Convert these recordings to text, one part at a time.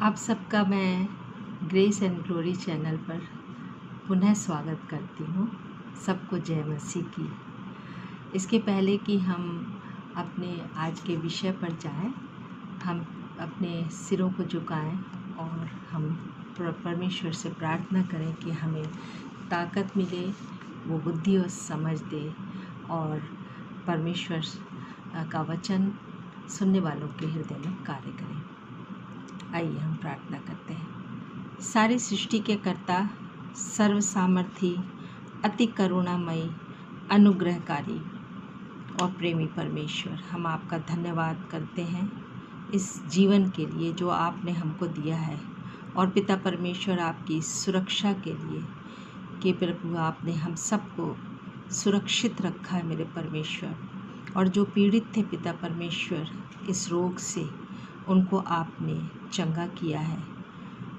आप सबका मैं ग्रेस एंड ग्लोरी चैनल पर पुनः स्वागत करती हूँ। सबको जय मसीह की। इसके पहले कि हम अपने आज के विषय पर जाएं, हम अपने सिरों को झुकाएं और हम परमेश्वर से प्रार्थना करें कि हमें ताकत मिले, वो बुद्धि और समझ दे और परमेश्वर का वचन सुनने वालों के हृदय में कार्य करें। आइए हम प्रार्थना करते हैं। सारी सृष्टि के कर्ता, सर्व सामर्थी, अति करुणामयी, अनुग्रहकारी और प्रेमी परमेश्वर, हम आपका धन्यवाद करते हैं इस जीवन के लिए जो आपने हमको दिया है, और पिता परमेश्वर आपकी सुरक्षा के लिए कि प्रभु आपने हम सबको सुरक्षित रखा है मेरे परमेश्वर। और जो पीड़ित थे पिता परमेश्वर इस रोग से, उनको आपने चंगा किया है।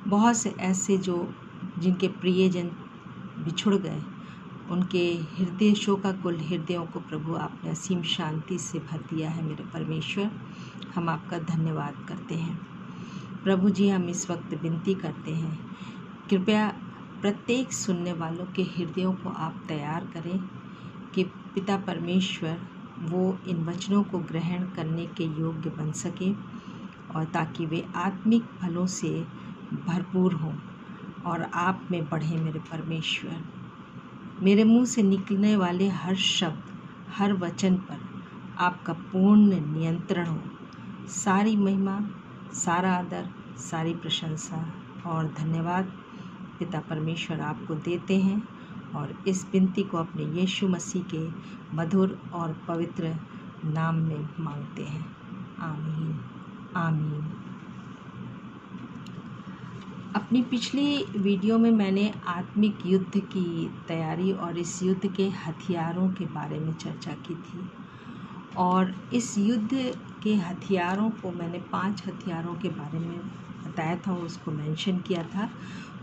बहुत से ऐसे जो जिनके प्रियजन बिछुड़ गए, उनके हृदय शोकाकुल हृदयों को प्रभु आपने असीम शांति से भर दिया है मेरे परमेश्वर। हम आपका धन्यवाद करते हैं प्रभु जी। हम इस वक्त विनती करते हैं, कृपया प्रत्येक सुनने वालों के हृदयों को आप तैयार करें कि पिता परमेश्वर वो इन वचनों को ग्रहण करने के योग्य बन सके, और ताकि वे आत्मिक फलों से भरपूर हों और आप में बढ़ें मेरे परमेश्वर। मेरे मुंह से निकलने वाले हर शब्द, हर वचन पर आपका पूर्ण नियंत्रण हो। सारी महिमा, सारा आदर, सारी प्रशंसा और धन्यवाद पिता परमेश्वर आपको देते हैं, और इस विनती को अपने यीशु मसीह के मधुर और पवित्र नाम में मांगते हैं। आमीन आमीन। अपनी पिछली वीडियो में मैंने आत्मिक युद्ध की तैयारी और इस युद्ध के हथियारों के बारे में चर्चा की थी, और इस युद्ध के हथियारों को मैंने 5 हथियारों के बारे में बताया था, उसको मेंशन किया था।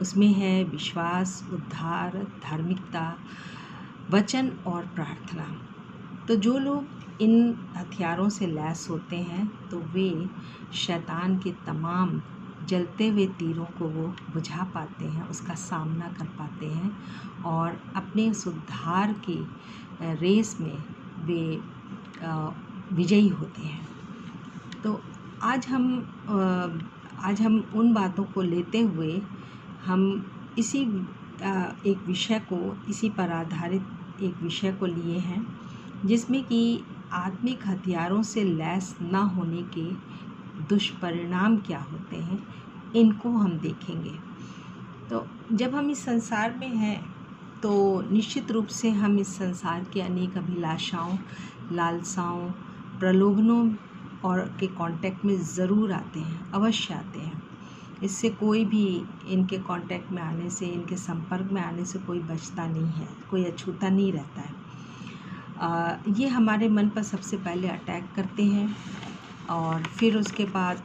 उसमें है विश्वास, उद्धार, धार्मिकता, वचन और प्रार्थना। तो जो लोग इन हथियारों से लैस होते हैं तो वे शैतान के तमाम जलते हुए तीरों को वो बुझा पाते हैं, उसका सामना कर पाते हैं, और अपने उस उद्धार की रेस में वे विजयी होते हैं। तो आज हम उन बातों को लेते हुए हम इसी एक विषय को, इसी पर आधारित एक विषय को लिए हैं, जिसमें कि आत्मिक हथियारों से लैस ना होने के दुष्परिणाम क्या होते हैं, इनको हम देखेंगे। तो जब हम इस संसार में हैं तो निश्चित रूप से हम इस संसार के अनेक अभिलाषाओं, लालसाओं, प्रलोभनों और के कांटेक्ट में ज़रूर आते हैं, अवश्य आते हैं। इससे कोई भी इनके कांटेक्ट में आने से, इनके संपर्क में आने से कोई बचता नहीं है, कोई अछूता नहीं रहता है। ये हमारे मन पर सबसे पहले अटैक करते हैं, और फिर उसके बाद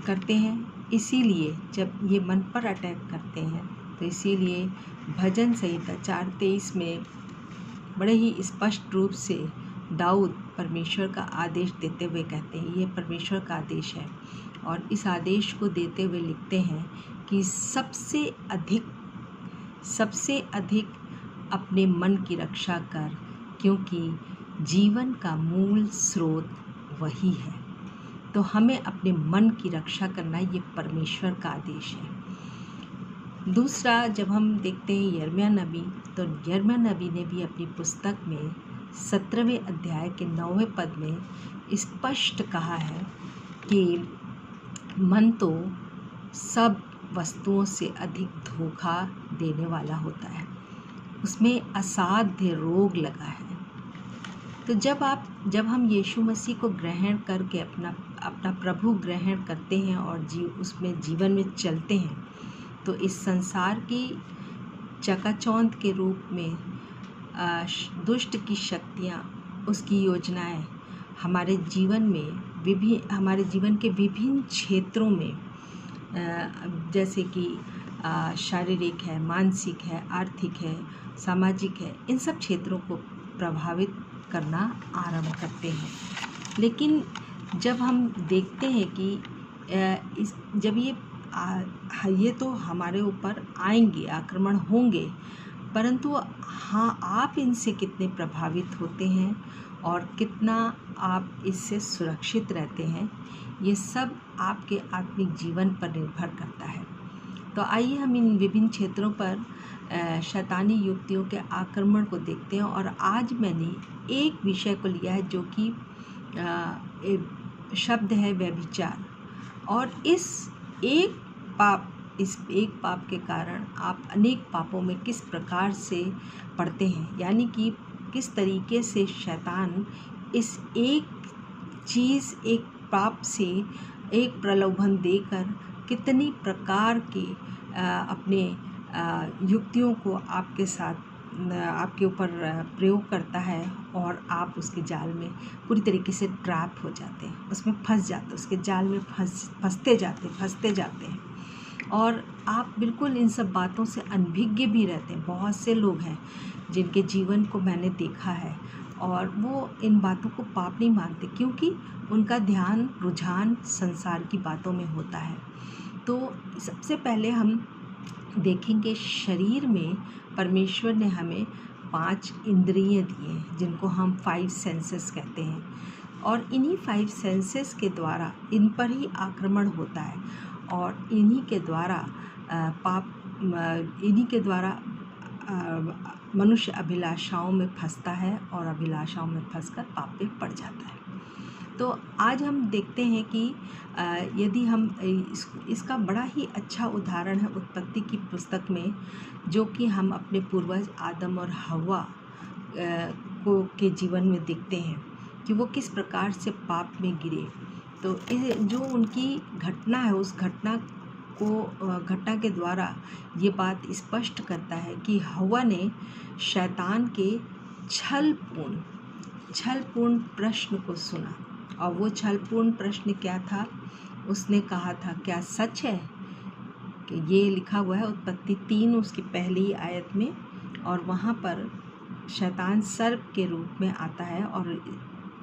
करते हैं। इसीलिए जब ये मन पर अटैक करते हैं तो इसीलिए भजन संहिता 4:23 में बड़े ही स्पष्ट रूप से दाऊद परमेश्वर का आदेश देते हुए कहते हैं, ये परमेश्वर का आदेश है, और इस आदेश को देते हुए लिखते हैं कि सबसे अधिक अपने मन की रक्षा कर, क्योंकि जीवन का मूल स्रोत वही है। तो हमें अपने मन की रक्षा करना, ये परमेश्वर का आदेश है। दूसरा, जब हम देखते हैं यिर्मयाह नबी, तो यिर्मयाह नबी ने भी अपनी पुस्तक में 17वें अध्याय के 9वें पद में स्पष्ट कहा है कि मन तो सब वस्तुओं से अधिक धोखा देने वाला होता है, उसमें असाध्य रोग लगा है। तो जब हम यीशु मसीह को ग्रहण करके अपना प्रभु ग्रहण करते हैं और उसमें जीवन में चलते हैं, तो इस संसार की चकाचौंध के रूप में दुष्ट की शक्तियाँ, उसकी योजनाएं हमारे जीवन के विभिन्न क्षेत्रों में, जैसे कि शारीरिक है, मानसिक है, आर्थिक है, सामाजिक है, इन सब क्षेत्रों को प्रभावित करना आरंभ करते हैं। लेकिन जब हम देखते हैं कि जब ये तो हमारे ऊपर आएंगे, आक्रमण होंगे, परंतु हाँ, आप इनसे कितने प्रभावित होते हैं और कितना आप इससे सुरक्षित रहते हैं, ये सब आपके आत्मिक जीवन पर निर्भर करता है। तो आइए हम इन विभिन्न क्षेत्रों पर शैतानी युक्तियों के आक्रमण को देखते हैं। और आज मैंने एक विषय को लिया है जो कि शब्द है व्यभिचार। और इस एक पाप के कारण आप अनेक पापों में किस प्रकार से पड़ते हैं, यानी कि किस तरीके से शैतान इस एक चीज़, एक पाप से एक प्रलोभन देकर कितनी प्रकार के अपने युक्तियों को आपके साथ, आपके ऊपर प्रयोग करता है और आप उसके जाल में पूरी तरीके से ट्रैप हो जाते हैं, उसमें फंस जाते हैं, उसके जाल में फंसते जाते हैं और आप बिल्कुल इन सब बातों से अनभिज्ञ भी रहते हैं। बहुत से लोग हैं जिनके जीवन को मैंने देखा है और वो इन बातों को पाप नहीं मानते, क्योंकि उनका ध्यान, रुझान संसार की बातों में होता है। तो सबसे पहले हम देखेंगे, शरीर में परमेश्वर ने हमें 5 इंद्रिय दिए हैं जिनको हम 5 सेंसेस कहते हैं, और इन्हीं 5 सेंसेस के द्वारा इन पर ही आक्रमण होता है और इन्हीं के द्वारा मनुष्य अभिलाषाओं में फंसता है और अभिलाषाओं में फंसकर पाप में पड़ जाता है। तो आज हम देखते हैं कि यदि हम इसका बड़ा ही अच्छा उदाहरण है उत्पत्ति की पुस्तक में, जो कि हम अपने पूर्वज आदम और हव्वा के जीवन में देखते हैं कि वो किस प्रकार से पाप में गिरे। तो जो उनकी घटना है, उस घटना के द्वारा ये बात स्पष्ट करता है कि हव्वा ने शैतान के छलपूर्ण प्रश्न को सुना। और वो छलपूर्ण प्रश्न क्या था? उसने कहा था, क्या सच है कि ये लिखा हुआ है उत्पत्ति 3 उसकी पहली आयत में, और वहाँ पर शैतान सर्प के रूप में आता है और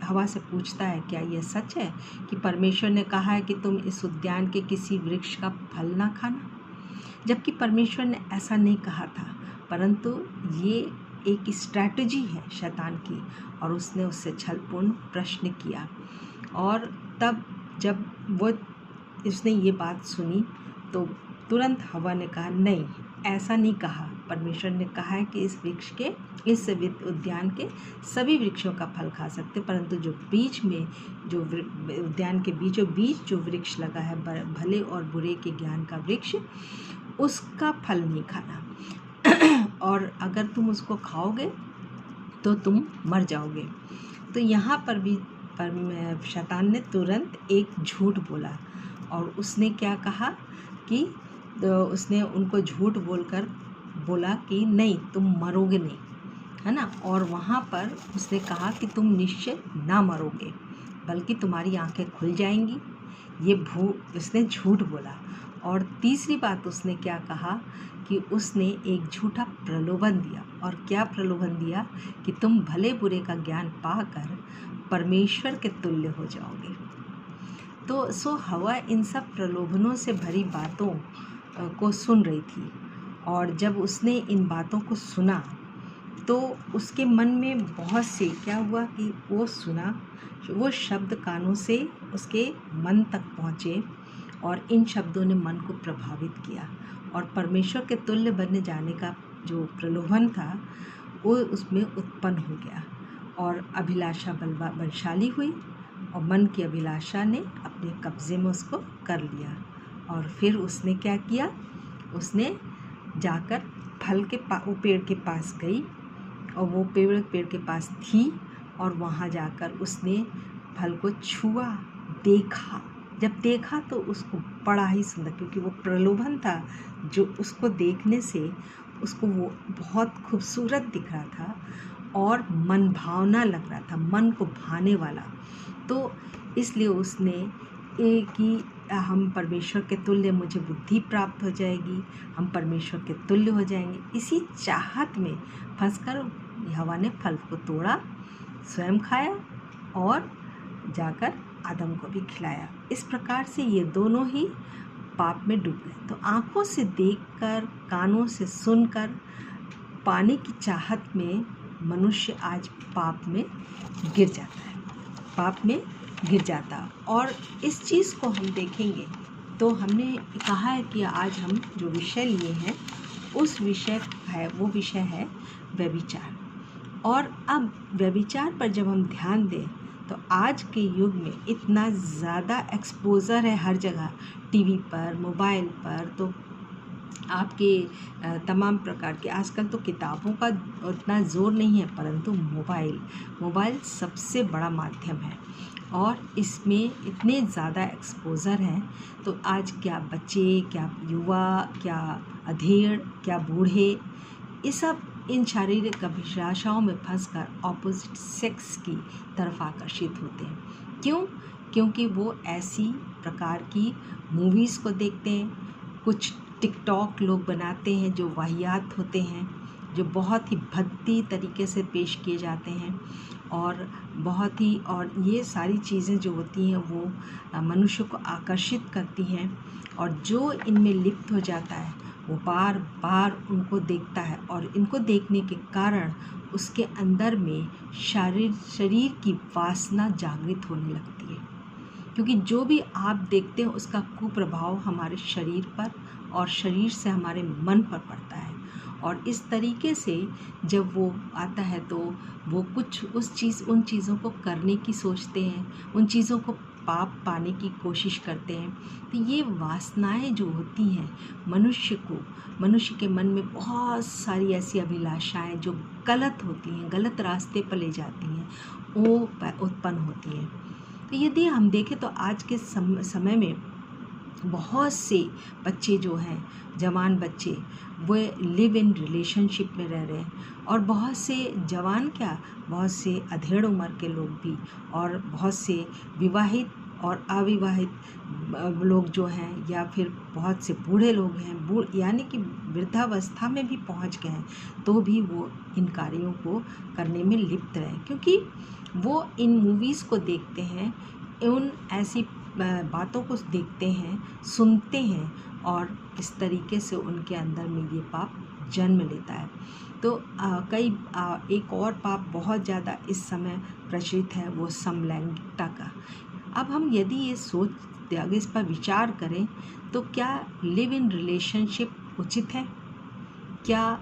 हवा से पूछता है, क्या ये सच है कि परमेश्वर ने कहा है कि तुम इस उद्यान के किसी वृक्ष का फल ना खाना? जबकि परमेश्वर ने ऐसा नहीं कहा था, परंतु ये एक स्ट्रैटेजी है शैतान की, और उसने उससे छलपूर्ण प्रश्न किया। और तब जब उसने ये बात सुनी तो तुरंत हवा ने कहा, नहीं, ऐसा नहीं कहा। परमेश्वर ने कहा है कि इस उद्यान के सभी वृक्षों का फल खा सकते, परंतु जो उद्यान के बीचों बीच जो वृक्ष लगा है, भले और बुरे के ज्ञान का वृक्ष, उसका फल नहीं खाना और अगर तुम उसको खाओगे तो तुम मर जाओगे। तो यहाँ पर भी शैतान ने तुरंत एक झूठ बोला, और उसने क्या कहा कि उसने उनको झूठ बोला कि नहीं, तुम मरोगे नहीं, है ना। और वहाँ पर उसने कहा कि तुम निश्चय ना मरोगे, बल्कि तुम्हारी आंखें खुल जाएंगी। उसने झूठ बोला। और तीसरी बात उसने क्या कहा कि उसने एक झूठा प्रलोभन दिया। और क्या प्रलोभन दिया? कि तुम भले बुरे का ज्ञान पाकर परमेश्वर के तुल्य हो जाओगे। तो हवा इन सब प्रलोभनों से भरी बातों को सुन रही थी, और जब उसने इन बातों को सुना तो उसके मन में बहुत से क्या हुआ कि वो शब्द कानों से उसके मन तक पहुँचे, और इन शब्दों ने मन को प्रभावित किया, और परमेश्वर के तुल्य बनने जाने का जो प्रलोभन था वो उसमें उत्पन्न हो गया, और अभिलाषा बलशाली हुई, और मन की अभिलाषा ने अपने कब्जे में उसको कर लिया। और फिर उसने क्या किया? उसने जाकर वो पेड़ के पास गई, और वो पेड़ के पास थी, और वहाँ जाकर उसने फल को छुआ, देखा। जब देखा तो उसको बड़ा ही सुंदर, क्योंकि वो प्रलोभन था जो उसको देखने से उसको वो बहुत खूबसूरत दिख रहा था और मन भावना लग रहा था, मन को भाने वाला। तो इसलिए उसने कि हम परमेश्वर के तुल्य, मुझे बुद्धि प्राप्त हो जाएगी, हम परमेश्वर के तुल्य हो जाएंगे, इसी चाहत में फंसकर हवा ने फल को तोड़ा, स्वयं खाया और जाकर आदम को भी खिलाया। इस प्रकार से ये दोनों ही पाप में डूब गए। तो आँखों से देखकर, कानों से सुनकर, पाने की चाहत में मनुष्य आज पाप में गिर जाता है, पाप में गिर जाता। और इस चीज़ को हम देखेंगे तो हमने कहा है कि आज हम जो विषय लिए हैं उस विषय है, वो विषय है व्यभिचार। और अब व्यभिचार पर जब हम ध्यान दें तो आज के युग में इतना ज़्यादा एक्सपोज़र है हर जगह, टीवी पर, मोबाइल पर, तो आपके तमाम प्रकार के, आजकल तो किताबों का उतना ज़ोर नहीं है, परंतु मोबाइल सबसे बड़ा माध्यम है और इसमें इतने ज़्यादा एक्सपोज़र हैं। तो आज क्या बच्चे, क्या युवा, क्या अधेड़, क्या बूढ़े, ये सब इन शारीरिक अभिलाषाओं में फंसकर ऑपोजिट सेक्स की तरफ आकर्षित होते हैं। क्यों? क्योंकि वो ऐसी प्रकार की मूवीज़ को देखते हैं। कुछ टिकटॉक लोग बनाते हैं जो वाहियात होते हैं, जो बहुत ही भद्दी तरीके से पेश किए जाते हैं और ये सारी चीज़ें जो होती हैं वो मनुष्य को आकर्षित करती हैं और जो इनमें लिप्त हो जाता है वो बार बार उनको देखता है और इनको देखने के कारण उसके अंदर में शरीर की वासना जागृत होने लगती है, क्योंकि जो भी आप देखते हैं उसका कुप्रभाव हमारे शरीर पर और शरीर से हमारे मन पर पड़ता है। और इस तरीके से जब वो आता है तो वो कुछ उन चीज़ों को करने की सोचते हैं, उन चीज़ों को पाप पाने की कोशिश करते हैं। तो ये वासनाएं जो होती हैं मनुष्य के मन में बहुत सारी ऐसी अभिलाषाएं जो गलत होती हैं, गलत रास्ते पर ले जाती हैं, वो उत्पन्न होती हैं। तो यदि हम देखें तो आज के समय में बहुत से बच्चे जो हैं, जवान बच्चे, वे लिव इन रिलेशनशिप में रह रहे हैं और बहुत से अधेड़ उम्र के लोग भी और बहुत से विवाहित और अविवाहित लोग जो हैं, या फिर बहुत से बूढ़े लोग हैं, यानी कि वृद्धावस्था में भी पहुंच गए हैं, तो भी वो इन कार्यों को करने में लिप्त रहे, क्योंकि वो इन मूवीज़ को देखते हैं, उन ऐसी बातों को देखते हैं, सुनते हैं और इस तरीके से उनके अंदर में ये पाप जन्म लेता है। तो एक और पाप बहुत ज़्यादा इस समय प्रचलित है, वो समलैंगिकता का। अब हम यदि अगर इस पर विचार करें तो क्या लिव इन रिलेशनशिप उचित है? क्या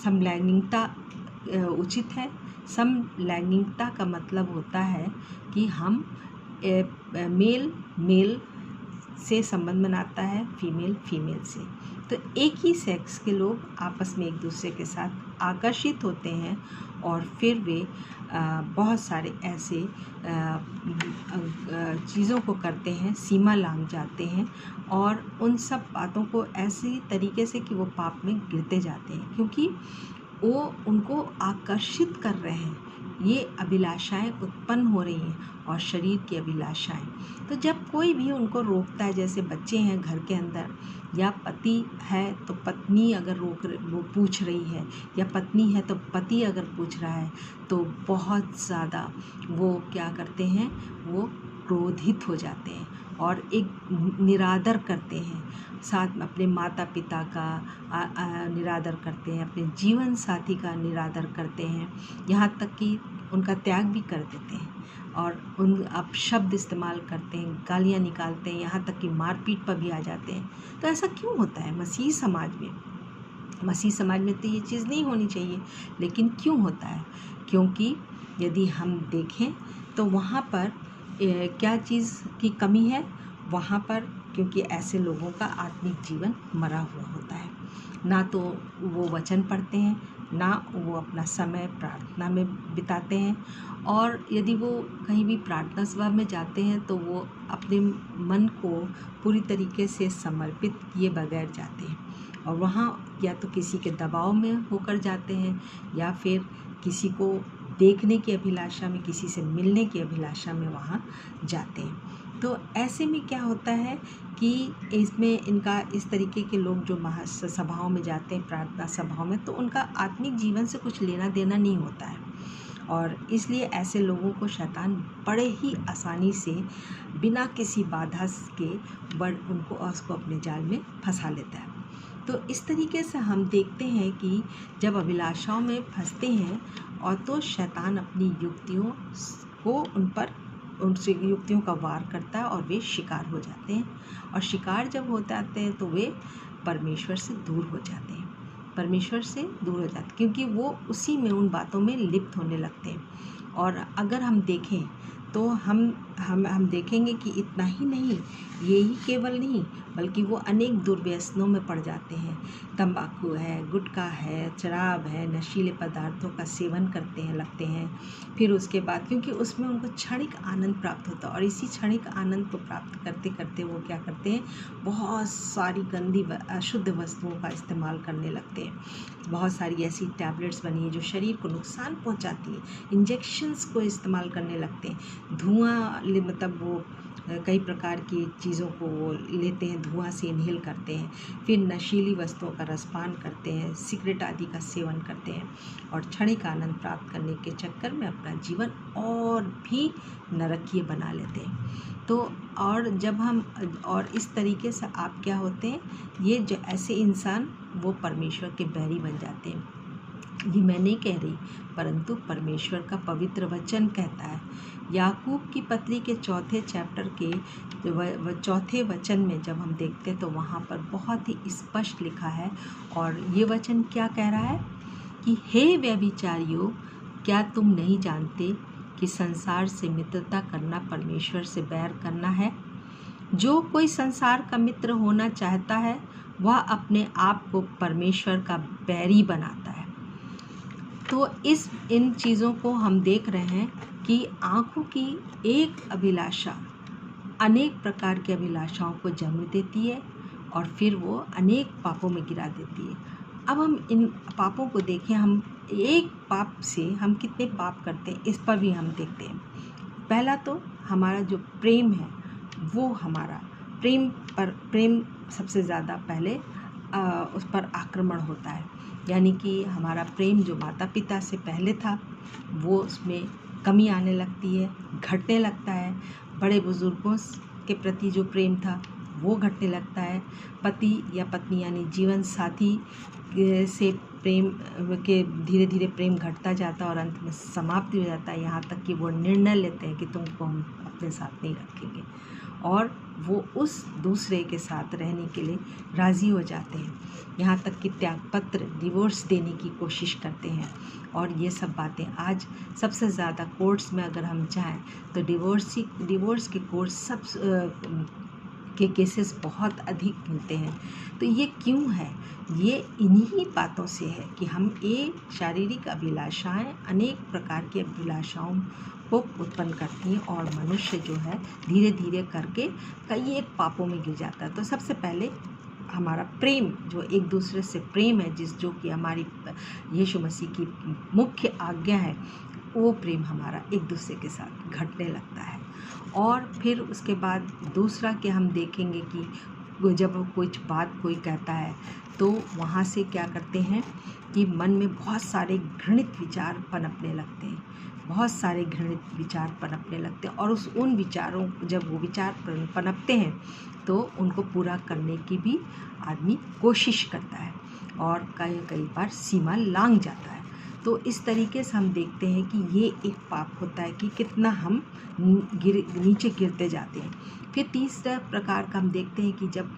समलैंगिकता उचित है? समलैंगिकता का मतलब होता है कि हम मेल से संबंध बनाता है, फीमेल से। तो एक ही सेक्स के लोग आपस में एक दूसरे के साथ आकर्षित होते हैं और फिर वे बहुत सारे ऐसे चीज़ों को करते हैं, सीमा लांघ जाते हैं और उन सब बातों को ऐसी तरीके से कि वो पाप में गिरते जाते हैं, क्योंकि वो उनको आकर्षित कर रहे हैं, ये अभिलाषाएं उत्पन्न हो रही हैं और शरीर की अभिलाषाएं। तो जब कोई भी उनको रोकता है, जैसे बच्चे हैं घर के अंदर, या पति है तो पत्नी अगर वो पूछ रही है, या पत्नी है तो पति अगर पूछ रहा है, तो बहुत ज़्यादा वो क्या करते हैं, वो क्रोधित हो जाते हैं और एक निरादर करते हैं, साथ में अपने माता पिता का निरादर करते हैं, अपने जीवन साथी का निरादर करते हैं, यहाँ तक कि उनका त्याग भी कर देते हैं और अब शब्द इस्तेमाल करते हैं, गालियाँ निकालते हैं, यहाँ तक कि मारपीट पर भी आ जाते हैं। तो ऐसा क्यों होता है मसीही समाज में तो ये चीज़ नहीं होनी चाहिए, लेकिन क्यों होता है? क्योंकि यदि हम देखें तो वहाँ पर क्या चीज़ की कमी है? वहाँ पर क्योंकि ऐसे लोगों का आत्मिक जीवन मरा हुआ होता है, ना तो वो वचन पढ़ते हैं, ना वो अपना समय प्रार्थना में बिताते हैं, और यदि वो कहीं भी प्रार्थना सभा में जाते हैं तो वो अपने मन को पूरी तरीके से समर्पित किए बगैर जाते हैं और वहाँ या तो किसी के दबाव में होकर जाते हैं या फिर किसी को देखने की अभिलाषा में, किसी से मिलने की अभिलाषा में वहाँ जाते हैं। तो ऐसे में क्या होता है कि इसमें इनका इस तरीके के लोग जो सभाओं में जाते हैं, प्रार्थना सभाओं में, तो उनका आत्मिक जीवन से कुछ लेना देना नहीं होता है और इसलिए ऐसे लोगों को शैतान बड़े ही आसानी से बिना किसी बाधा के उनको उसको अपने जाल में फंसा लेता है। तो इस तरीके से हम देखते हैं कि जब अभिलाषाओं में फंसते हैं और तो शैतान अपनी युक्तियों को उनसे युक्तियों का वार करता है और वे शिकार हो जाते हैं। और शिकार जब हो जाते हैं तो वे परमेश्वर से दूर हो जाते हैं, परमेश्वर से दूर हो जाते हैं, क्योंकि वो उसी में उन बातों में लिप्त होने लगते हैं। और अगर हम देखें तो हम देखेंगे कि इतना ही नहीं, यही केवल नहीं, बल्कि वो अनेक दुर्व्यसनों में पड़ जाते हैं। तंबाकू है, गुटखा है, शराब है, नशीले पदार्थों का सेवन लगते हैं। फिर उसके बाद क्योंकि उसमें उनको क्षणिक आनंद प्राप्त होता है, और इसी क्षणिक आनंद को प्राप्त करते करते वो क्या करते हैं, बहुत सारी गंदी अशुद्ध वस्तुओं का इस्तेमाल करने लगते हैं। बहुत सारी ऐसी टैबलेट्स बनी है जो शरीर को नुकसान पहुंचाती है, इंजेक्शंस को इस्तेमाल करने लगते हैं। धुआं मतलब वो कई प्रकार की चीज़ों को वो लेते हैं, धुआं से इनहेल करते हैं। फिर नशीली वस्तुओं का रसपान करते हैं, सिगरेट आदि का सेवन करते हैं, और क्षणिक आनंद प्राप्त करने के चक्कर में अपना जीवन और भी नरकीय बना लेते हैं। तो और जब हम और इस तरीके से आप क्या होते हैं, ये जो ऐसे इंसान वो परमेश्वर के बैरी बन जाते हैं। ये मैं नहीं कह रही, परंतु परमेश्वर का पवित्र वचन कहता है। याकूब की पत्री के 4 चैप्टर के 4 वचन में जब हम देखते हैं तो वहाँ पर बहुत ही स्पष्ट लिखा है। और ये वचन क्या कह रहा है कि हे व्यभिचारियों, क्या तुम नहीं जानते कि संसार से मित्रता करना परमेश्वर से बैर करना है? जो कोई संसार का मित्र होना चाहता है वह अपने आप को परमेश्वर का बैरी बनाता है। तो इन चीज़ों को हम देख रहे हैं कि आँखों की एक अभिलाषा अनेक प्रकार की अभिलाषाओं को जन्म देती है और फिर वो अनेक पापों में गिरा देती है। अब हम इन पापों को देखें, हम एक पाप से हम कितने पाप करते हैं इस पर भी हम देखते हैं। पहला तो हमारा जो प्रेम है, वो हमारा प्रेम सबसे ज़्यादा पहले उस पर आक्रमण होता है। यानी कि हमारा प्रेम जो माता पिता से पहले था वो उसमें कमी आने लगती है, घटने लगता है। बड़े बुज़ुर्गों के प्रति जो प्रेम था वो घटने लगता है। पति या पत्नी यानी जीवन साथी से प्रेम के धीरे धीरे प्रेम घटता जाता है और अंत में समाप्ति हो जाता है, यहाँ तक कि वो निर्णय लेते हैं कि तुमको हम अपने साथ नहीं रखेंगे, और वो उस दूसरे के साथ रहने के लिए राज़ी हो जाते हैं। यहाँ तक कि त्यागपत्र, डिवोर्स देने की कोशिश करते हैं। और ये सब बातें आज सबसे ज़्यादा कोर्ट्स में अगर हम जाएं तो डिवोर्स के कोर्ट्स सब के केसेस बहुत अधिक मिलते हैं। तो ये क्यों है? ये इन्हीं बातों से है कि हम शारीरिक अभिलाषाएं अनेक प्रकार की अभिलाषाओं को उत्पन्न करती हैं और मनुष्य जो है धीरे धीरे करके कई एक पापों में गिर जाता है। तो सबसे पहले हमारा प्रेम, जो एक दूसरे से प्रेम है, जो कि हमारी यीशु मसीह की मुख्य आज्ञा है, वो प्रेम हमारा एक दूसरे के साथ घटने लगता है। और फिर उसके बाद दूसरा कि हम देखेंगे कि जब कुछ बात कोई कहता है तो वहाँ से क्या करते हैं कि मन में बहुत सारे घृणित विचार पनपने लगते हैं, बहुत सारे घृणित विचार पनपने लगते हैं। और उन विचारों, जब वो विचार पनपते हैं तो उनको पूरा करने की भी आदमी कोशिश करता है और कई बार सीमा लांघ जाता है। तो इस तरीके से हम देखते हैं कि ये एक पाप होता है कि कितना हम नीचे गिरते जाते हैं। फिर तीसरा प्रकार का हम देखते हैं कि जब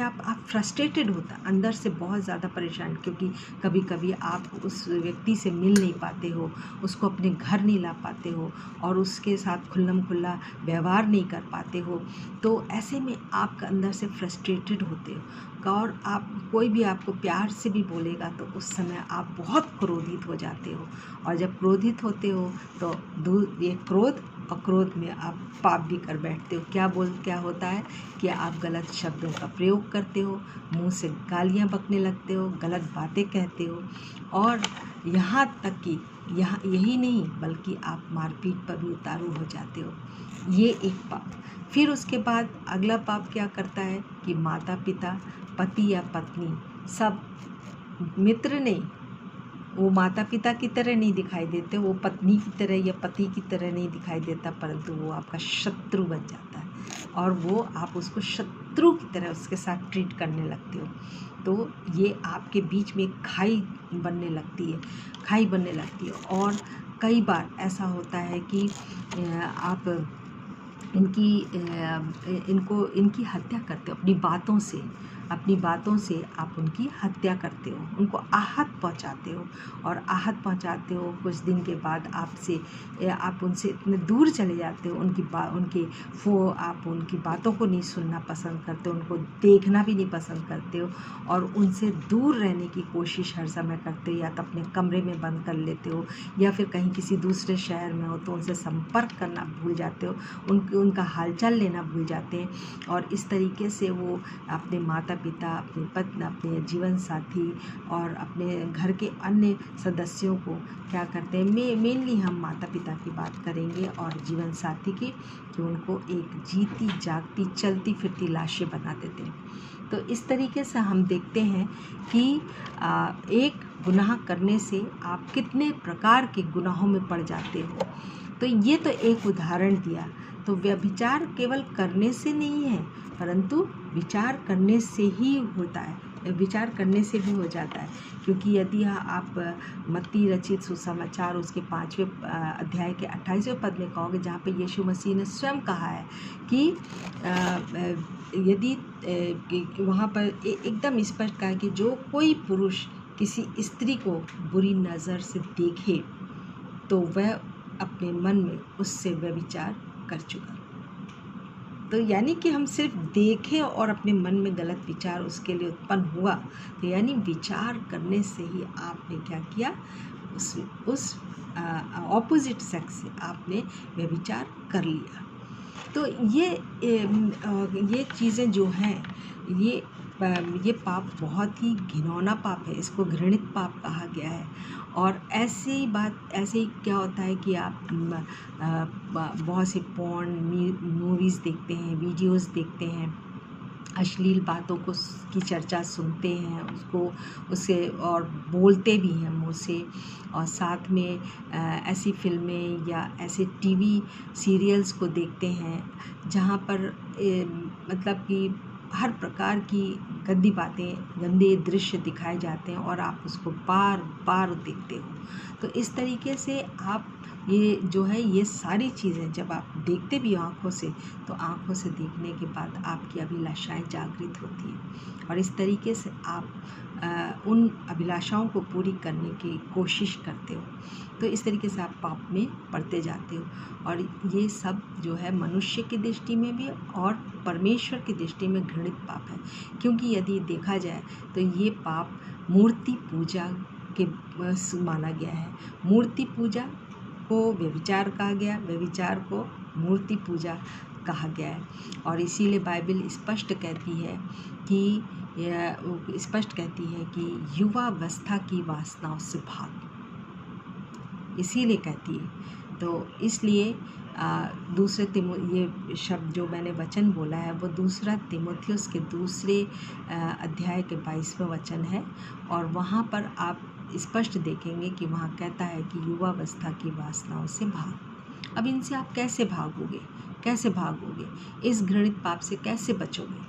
आप फ्रस्ट्रेटेड होता, अंदर से बहुत ज़्यादा परेशान, क्योंकि कभी कभी आप उस व्यक्ति से मिल नहीं पाते हो, उसको अपने घर नहीं ला पाते हो और उसके साथ खुल्लम खुल्ला व्यवहार नहीं कर पाते हो। तो ऐसे में आप अंदर से फ्रस्ट्रेटेड होते हो और कोई भी आपको प्यार से भी बोलेगा तो उस समय आप बहुत क्रोधित हो जाते हो। और जब क्रोधित होते हो तो ये क्रोध और क्रोध में आप पाप भी कर बैठते हो। क्या होता है कि आप गलत शब्दों का प्रयोग करते हो, मुंह से गालियां बकने लगते हो, गलत बातें कहते हो, और यहाँ तक कि यही नहीं बल्कि आप मारपीट पर भी उतारू हो जाते हो। ये एक पाप। फिर उसके बाद अगला पाप क्या करता है कि माता पिता, पति या पत्नी, सब मित्र नहीं, वो माता पिता की तरह नहीं दिखाई देते, वो पत्नी की तरह या पति की तरह नहीं दिखाई देता, परंतु वो आपका शत्रु बन जाता है और वो आप उसको शत्रु की तरह उसके साथ ट्रीट करने लगते हो। तो ये आपके बीच में एक खाई बनने लगती है, खाई बनने लगती है। और कई बार ऐसा होता है कि आप इनकी हत्या करते हो अपनी बातों से आप उनकी हत्या करते हो, उनको आहत पहुंचाते हो। और आहत पहुंचाते हो, कुछ दिन के बाद आप उनसे इतने दूर चले जाते हो, आप उनकी बातों को नहीं सुनना पसंद करते हो, उनको देखना भी नहीं पसंद करते हो और उनसे दूर रहने की कोशिश हर समय करते हो। या तो अपने कमरे में बंद कर लेते हो या फिर कहीं किसी दूसरे शहर में हो तो उनसे संपर्क करना भूल जाते हो, उनका हालचाल लेना भूल जाते हैं। और इस तरीके से वो अपने माता पिता, अपने पत्नी, अपने जीवन साथी और अपने घर के अन्य सदस्यों को क्या करते हैं, मेनली हम माता पिता की बात करेंगे और जीवन साथी की, कि उनको एक जीती जागती चलती फिरती लाशें बना देते हैं। तो इस तरीके से हम देखते हैं कि एक गुनाह करने से आप कितने प्रकार के गुनाहों में पड़ जाते हो। तो ये तो एक उदाहरण दिया। तो व्यभिचार केवल करने से नहीं है, परंतु विचार करने से ही होता है, विचार करने से भी हो जाता है। क्योंकि यदि आप मत्ती रचित सुसमाचार उसके 5वें अध्याय के 28वें पद में कहोगे, जहाँ पे यीशु मसीह ने स्वयं कहा है कि यदि वहाँ पर एकदम स्पष्ट कहा कि जो कोई पुरुष किसी स्त्री को बुरी नज़र से देखे तो वह अपने मन में उससे व्यभिचार कर चुका। तो यानी कि हम सिर्फ देखें और अपने मन में गलत विचार उसके लिए उत्पन्न हुआ, तो यानी विचार करने से ही आपने क्या किया, उस ऑपोजिट सेक्स से आपने व्यभिचार कर लिया। तो ये चीज़ें जो हैं, ये पाप बहुत ही घिनौना पाप है, इसको घृणित पाप कहा गया है। और ऐसे ही क्या होता है कि आप बहुत से पॉर्न मूवीज़ देखते हैं, वीडियोज़ देखते हैं, अश्लील बातों की चर्चा सुनते हैं, उससे और बोलते भी हैं मुँह से। और साथ में ऐसी फिल्में या ऐसे टीवी सीरियल्स को देखते हैं जहाँ पर मतलब कि हर प्रकार की गंदी बातें, गंदे दृश्य दिखाए जाते हैं और आप उसको बार बार देखते हो। तो इस तरीके से आप ये जो है, ये सारी चीज़ें जब आप देखते भी हो आँखों से, तो आँखों से देखने के बाद आपकी अभिलाषाएं जागृत होती हैं और इस तरीके से आप उन अभिलाषाओं को पूरी करने की कोशिश करते हो। तो इस तरीके से आप पाप में पड़ते जाते हो। और ये सब जो है मनुष्य की दृष्टि में भी और परमेश्वर की दृष्टि में घृणित पाप है। क्योंकि यदि देखा जाए तो ये पाप मूर्ति पूजा के माना गया है। मूर्ति पूजा को व्यभिचार कहा गया, व्यभिचार को मूर्ति पूजा कहा गया है। और इसीलिए बाइबल स्पष्ट कहती है कि युवावस्था की वासनाओं से भाग, इसीलिए कहती है। तो इसलिए ये शब्द जो मैंने वचन बोला है वो दूसरा तीमुथियुस के दूसरे अध्याय के 22वें वचन है। और वहाँ पर आप स्पष्ट देखेंगे कि वहाँ कहता है कि युवावस्था की वासनाओं से भाग। अब इनसे आप कैसे भागोगे, इस घृणित पाप से कैसे बचोगे?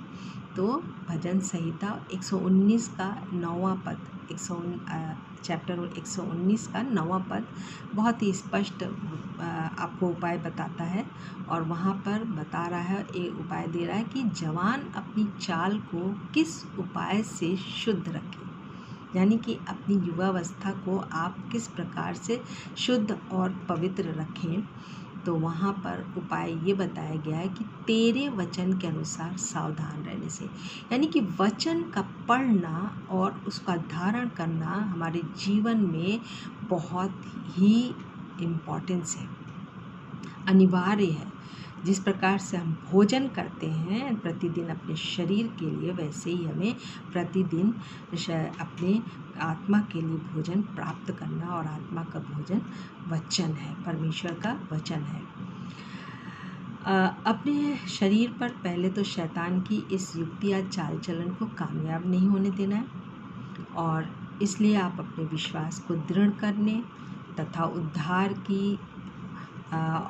तो भजन संहिता 119 का 9वां पद, चैप्टर 119 का 9वां पद बहुत ही स्पष्ट आपको उपाय बताता है। और वहाँ पर बता रहा है, एक उपाय दे रहा है कि जवान अपनी चाल को किस उपाय से शुद्ध रखें, यानी कि अपनी युवावस्था को आप किस प्रकार से शुद्ध और पवित्र रखें। तो वहाँ पर उपाय ये बताया गया है कि तेरे वचन के अनुसार सावधान रहने से, यानी कि वचन का पढ़ना और उसका धारण करना हमारे जीवन में बहुत ही इम्पोर्टेंस है, अनिवार्य है। जिस प्रकार से हम भोजन करते हैं प्रतिदिन अपने शरीर के लिए, वैसे ही हमें प्रतिदिन अपने आत्मा के लिए भोजन प्राप्त करना, और आत्मा का भोजन वचन है, परमेश्वर का वचन है। अपने शरीर पर पहले तो शैतान की इस युक्ति या चाल चलन को कामयाब नहीं होने देना है। और इसलिए आप अपने विश्वास को दृढ़ करने तथा उद्धार की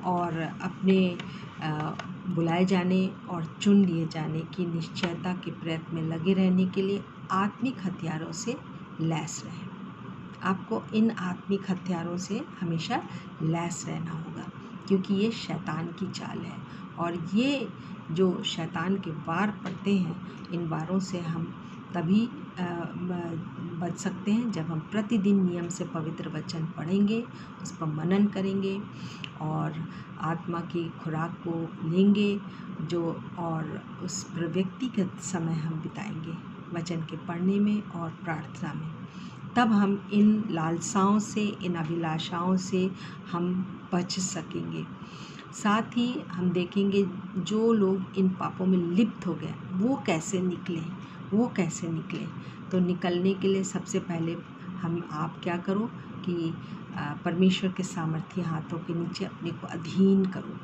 और अपने बुलाए जाने और चुन लिए जाने की निश्चयता के प्रयत्न में लगे रहने के लिए आत्मिक हथियारों से लैस रहें। आपको इन आत्मिक हथियारों से हमेशा लैस रहना होगा, क्योंकि ये शैतान की चाल है और ये जो शैतान के वार पड़ते हैं, इन वारों से हम तभी बच सकते हैं जब हम प्रतिदिन नियम से पवित्र वचन पढ़ेंगे, उस पर मनन करेंगे और आत्मा की खुराक को लेंगे जो, और उस पर व्यक्तिगत समय हम बिताएंगे वचन के पढ़ने में और प्रार्थना में। तब हम इन लालसाओं से, इन अभिलाषाओं से हम बच सकेंगे। साथ ही हम देखेंगे जो लोग इन पापों में लिप्त हो गए वो कैसे निकलें। तो निकलने के लिए सबसे पहले आप क्या करो कि परमेश्वर के सामर्थ्य हाथों के नीचे अपने को अधीन करो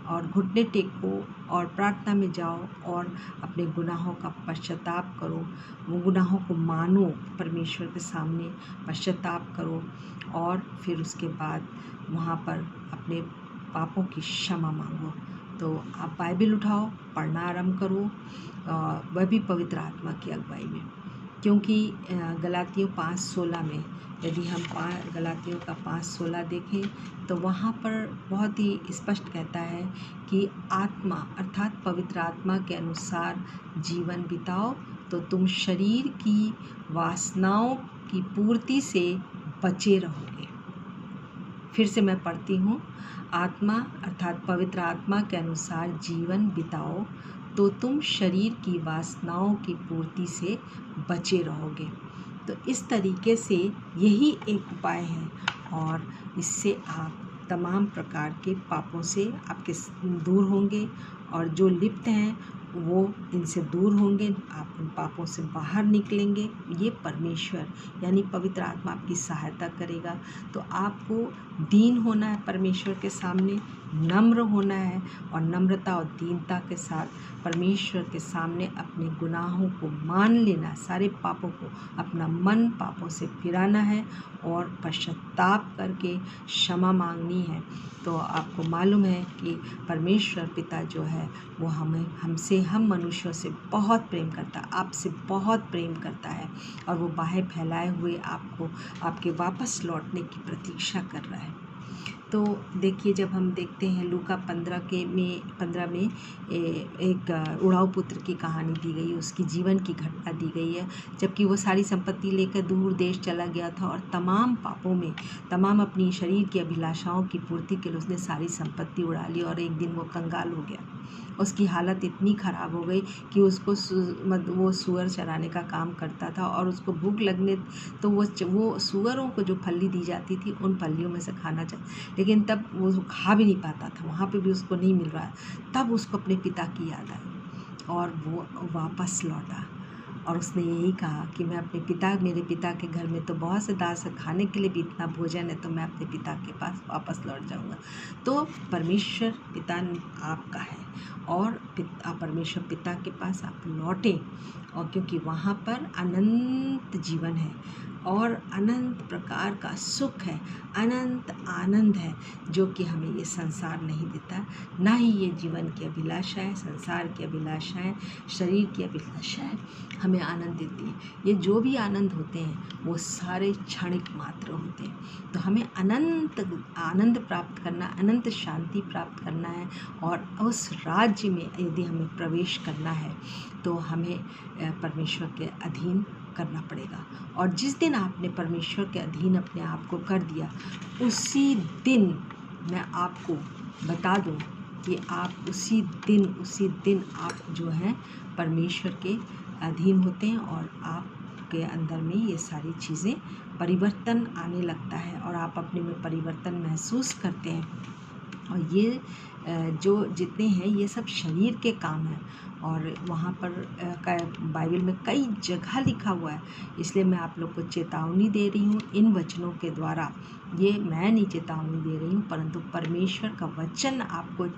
और घुटने टेको और प्रार्थना में जाओ और अपने गुनाहों का पश्चाताप करो। वो गुनाहों को मानो, परमेश्वर के सामने पश्चाताप करो और फिर उसके बाद वहाँ पर अपने पापों की क्षमा मांगो। तो आप बाइबल उठाओ, पढ़ना आरंभ करो, वह भी पवित्र आत्मा की अगुवाई में, क्योंकि गलातियों 5:16 में यदि हम गलातियों का 5:16 देखें तो वहाँ पर बहुत ही स्पष्ट कहता है कि आत्मा अर्थात पवित्र आत्मा के अनुसार जीवन बिताओ तो तुम शरीर की वासनाओं की पूर्ति से बचे रहोगे। फिर से मैं पढ़ती हूँ, आत्मा अर्थात पवित्र आत्मा के अनुसार जीवन बिताओ तो तुम शरीर की वासनाओं की पूर्ति से बचे रहोगे। तो इस तरीके से यही एक उपाय है और इससे आप तमाम प्रकार के पापों से आपके दूर होंगे और जो लिप्त हैं वो इनसे दूर होंगे, आप उन पापों से बाहर निकलेंगे। ये परमेश्वर यानी पवित्र आत्मा आपकी सहायता करेगा। तो आपको दीन होना है परमेश्वर के सामने, नम्र होना है और नम्रता और दीनता के साथ परमेश्वर के सामने अपने गुनाहों को मान लेना है, सारे पापों को, अपना मन पापों से फिराना है और पश्चाताप करके क्षमा मांगनी है। तो आपको मालूम है कि परमेश्वर पिता जो है वो हम मनुष्यों से बहुत प्रेम करता है, आपसे बहुत प्रेम करता है और वो बाहें फैलाए हुए आपको आपके वापस लौटने की प्रतीक्षा कर रहा है। तो देखिए, जब हम देखते हैं लूका 15 में एक उड़ाऊ पुत्र की कहानी दी गई, उसकी जीवन की घटना दी गई है। जबकि वो सारी संपत्ति लेकर दूर देश चला गया था और तमाम पापों में, तमाम अपनी शरीर की अभिलाषाओं की पूर्ति के लिए उसने सारी संपत्ति उड़ा ली और एक दिन वो कंगाल हो गया। उसकी हालत इतनी ख़राब हो गई कि उसको वो सूअर चराने का काम करता था और उसको भूख लगने तो वो सूअरों को जो फली दी जाती थी उन फलियों में से खाना चाहिए, लेकिन तब वो खा भी नहीं पाता था, वहाँ पे भी उसको नहीं मिल रहा। तब उसको अपने पिता की याद आई और वो वापस लौटा और उसने यही कहा कि मेरे पिता के घर में तो बहुत से दास है, खाने के लिए भी इतना भोजन है, तो मैं अपने पिता के पास वापस लौट जाऊंगा। तो परमेश्वर पिता आपका है और परमेश्वर पिता के पास आप लौटें, और क्योंकि वहाँ पर अनंत जीवन है और अनंत प्रकार का सुख है, अनंत आनंद है, जो कि हमें ये संसार नहीं देता, ना ही ये जीवन की अभिलाषाएं, संसार की अभिलाषाएं, शरीर की अभिलाषाएं हमें आनंद देती हैं। ये जो भी आनंद होते हैं वो सारे क्षणिक मात्र होते हैं। तो हमें अनंत आनंद प्राप्त करना, अनंत शांति प्राप्त करना है और उस राज्य में यदि हमें प्रवेश करना है तो हमें परमेश्वर के अधीन करना पड़ेगा। और जिस दिन आपने परमेश्वर के अधीन अपने आप को कर दिया, उसी दिन मैं आपको बता दूं कि आप उसी दिन आप जो है परमेश्वर के अधीन होते हैं और आपके अंदर में ये सारी चीज़ें परिवर्तन आने लगता है और आप अपने में परिवर्तन महसूस करते हैं। और ये जो जितने हैं ये सब शरीर के काम हैं और वहाँ पर बाइबल में कई जगह लिखा हुआ है। इसलिए मैं आप लोग को चेतावनी दे रही हूँ इन वचनों के द्वारा। ये मैं नहीं चेतावनी दे रही हूँ, परंतु परमेश्वर का वचन आपको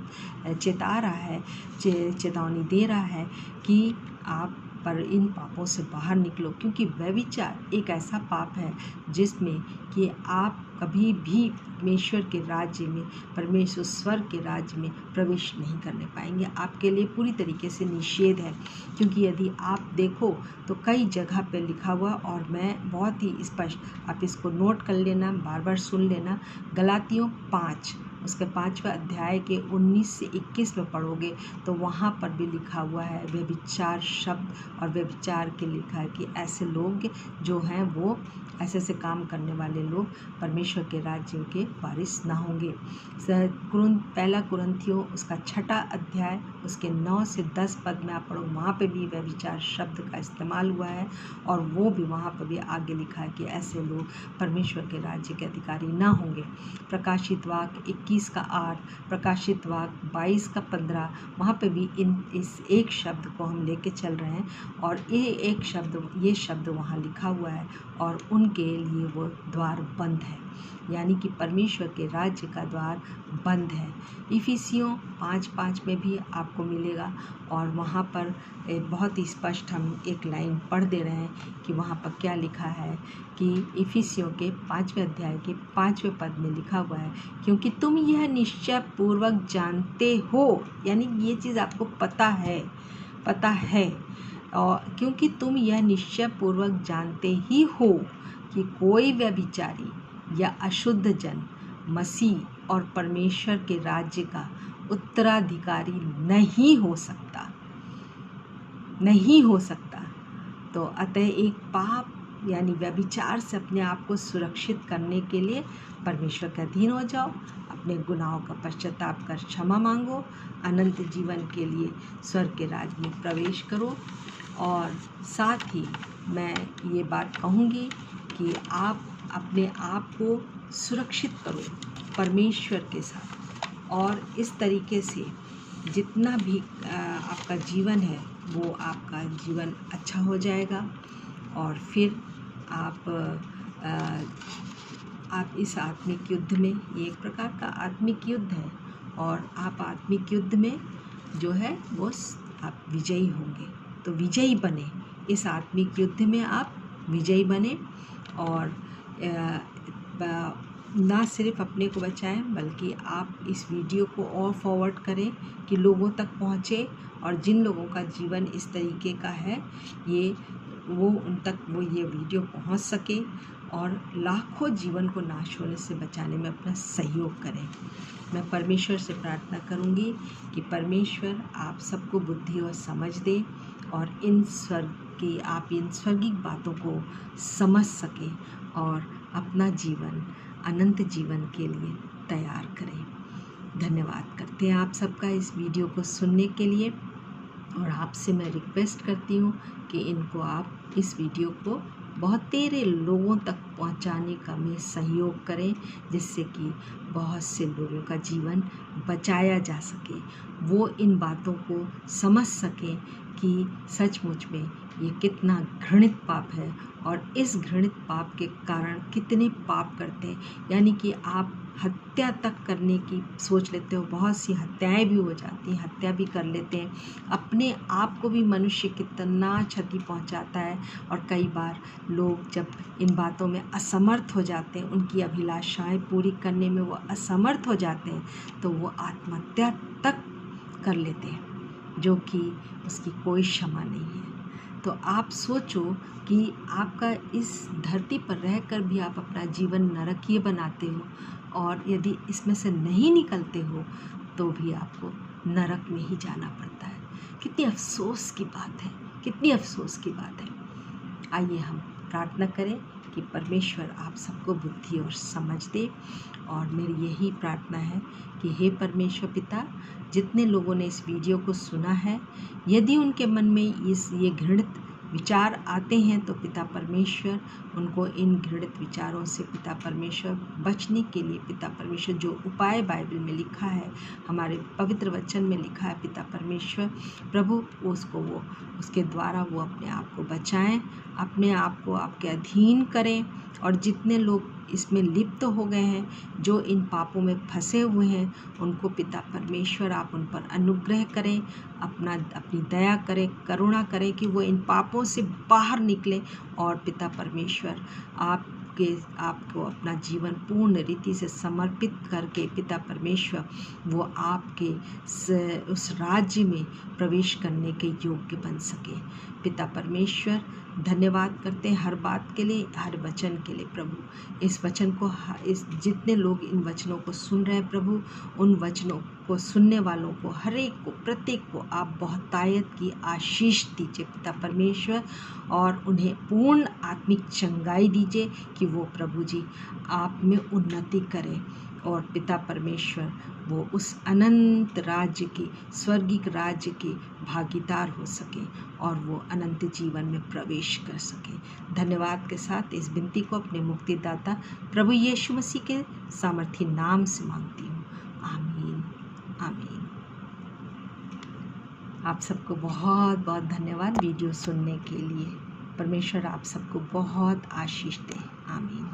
चेता रहा है, चेतावनी दे रहा है कि आप पर इन पापों से बाहर निकलो, क्योंकि व्यभिचार एक ऐसा पाप है जिसमें कि आप कभी भी परमेश्वर के राज्य में, परमेश्वर स्वर्ग के राज्य में प्रवेश नहीं करने पाएंगे। आपके लिए पूरी तरीके से निषेध है, क्योंकि यदि आप देखो तो कई जगह पे लिखा हुआ, और मैं बहुत ही स्पष्ट, आप इसको नोट कर लेना, बार बार सुन लेना। गलातियों 5 उसके 5वें अध्याय के 19 से 21 में पढ़ोगे तो वहाँ पर भी लिखा हुआ है व्यभिचार शब्द, और व्यभिचार के लिखा है कि ऐसे लोग जो हैं वो ऐसे ऐसे काम करने वाले लोग परमेश्वर के राज्य के वारिस ना होंगे। पहला कुरिन्थियों उसका 6 अध्याय उसके 9 से 10 पद में आप पढ़ो, वहाँ पे भी व्यभिचार शब्द का इस्तेमाल हुआ है, और वो भी वहाँ पर भी आगे लिखा है कि ऐसे लोग परमेश्वर के राज्य के अधिकारी ना होंगे। प्रकाशित वाक्य 21 का 8, प्रकाशित वाक्य 22 का 15, वहाँ पे भी इस एक शब्द को हम लेके चल रहे हैं, और ये शब्द वहाँ लिखा हुआ है, और उनके लिए वो द्वार बंद है, यानी कि परमेश्वर के राज्य का द्वार बंद है। इफिसियों 5:5 में भी आपको मिलेगा, और वहाँ पर बहुत ही स्पष्ट हम एक लाइन पढ़ दे रहे हैं कि वहाँ पर क्या लिखा है कि इफिसियों के 5वें अध्याय के 5वें पद में लिखा हुआ है, क्योंकि तुम यह निश्चय पूर्वक जानते हो, यानी ये चीज़ आपको पता है, और क्योंकि तुम यह निश्चय पूर्वक जानते ही हो कि कोई व्यभिचारी या अशुद्ध जन मसीह और परमेश्वर के राज्य का उत्तराधिकारी नहीं हो सकता। तो अतः एक पाप यानी व्यभिचार से अपने आप को सुरक्षित करने के लिए परमेश्वर के अधीन हो जाओ, अपने गुनाहों का पश्चाताप कर क्षमा मांगो, अनंत जीवन के लिए स्वर्ग के राज्य में प्रवेश करो। और साथ ही मैं ये बात कहूँगी कि आप अपने आप को सुरक्षित करो परमेश्वर के साथ, और इस तरीके से जितना भी आपका जीवन है वो आपका जीवन अच्छा हो जाएगा, और फिर आप इस आत्मिक युद्ध में, ये एक प्रकार का आत्मिक युद्ध है, और आप आत्मिक युद्ध में जो है वो आप विजयी होंगे। तो विजयी बने, इस आत्मिक युद्ध में आप विजयी बने, और ना सिर्फ अपने को बचाएं बल्कि आप इस वीडियो को और फॉरवर्ड करें कि लोगों तक पहुँचे, और जिन लोगों का जीवन इस तरीके का है उन तक वो ये वीडियो पहुँच सके, और लाखों जीवन को नाश होने से बचाने में अपना सहयोग करें। मैं परमेश्वर से प्रार्थना करूंगी कि परमेश्वर आप सबको बुद्धि और समझ दे, और इन स्वर्गिक बातों को समझ सके, और अपना जीवन अनंत जीवन के लिए तैयार करें। धन्यवाद करते हैं आप सबका इस वीडियो को सुनने के लिए, और आपसे मैं रिक्वेस्ट करती हूँ कि इनको आप इस वीडियो को बहुत तेरे लोगों तक पहुंचाने का में सहयोग करें, जिससे कि बहुत से लोगों का जीवन बचाया जा सके, वो इन बातों को समझ सकें कि सचमुच में ये कितना घृणित पाप है, और इस घृणित पाप के कारण कितने पाप करते हैं। यानी कि आप हत्या तक करने की सोच लेते हो, बहुत सी हत्याएं भी हो जाती हैं, हत्या भी कर लेते हैं। अपने आप को भी मनुष्य कितना क्षति पहुंचाता है, और कई बार लोग जब इन बातों में असमर्थ हो जाते हैं, उनकी अभिलाषाएं पूरी करने में वो असमर्थ हो जाते हैं, तो वो आत्महत्या तक कर लेते हैं, जो कि उसकी कोई क्षमा नहीं है। तो आप सोचो कि आपका इस धरती पर रहकर भी आप अपना जीवन नरकीय बनाते हो, और यदि इसमें से नहीं निकलते हो तो भी आपको नरक में ही जाना पड़ता है। कितनी अफसोस की बात है, कितनी अफसोस की बात है। आइए हम प्रार्थना करें कि परमेश्वर आप सबको बुद्धि और समझ दे, और मेरी यही प्रार्थना है कि हे परमेश्वर पिता, जितने लोगों ने इस वीडियो को सुना है, यदि उनके मन में ये घृणित विचार आते हैं तो पिता परमेश्वर उनको इन घृणित विचारों से पिता परमेश्वर बचने के लिए पिता परमेश्वर जो उपाय बाइबल में लिखा है, हमारे पवित्र वचन में लिखा है, पिता परमेश्वर प्रभु उसको वो उसके द्वारा वो अपने आप को बचाएं, अपने आप को आपके अधीन करें। और जितने लोग इसमें लिप्त हो गए हैं, जो इन पापों में फंसे हुए हैं, उनको पिता परमेश्वर आप उन पर अनुग्रह करें, अपनी दया करें, करुणा करें कि वो इन पापों से बाहर निकलें और पिता परमेश्वर आपको अपना जीवन पूर्ण रीति से समर्पित करके पिता परमेश्वर वो आपके उस राज्य में प्रवेश करने के योग्य बन सके। पिता परमेश्वर धन्यवाद करते हैं हर बात के लिए, हर वचन के लिए प्रभु। इस वचन को जितने लोग इन वचनों को सुन रहे हैं प्रभु, उन वचनों को सुनने वालों को, हर एक को, प्रत्येक को आप बहुतायत की आशीष दीजिए पिता परमेश्वर, और उन्हें पूर्ण आत्मिक चंगाई दीजिए कि वो प्रभु जी आप में उन्नति करें और पिता परमेश्वर वो उस अनंत राज्य की, स्वर्गिक राज्य की भागीदार हो सके और वो अनंत जीवन में प्रवेश कर सके। धन्यवाद के साथ इस विनती को अपने मुक्तिदाता प्रभु यीशु मसीह के सामर्थी नाम से मांगती हूँ। आमीन आमीन। आप सबको बहुत बहुत धन्यवाद वीडियो सुनने के लिए। परमेश्वर आप सबको बहुत आशीष दे। आमीन।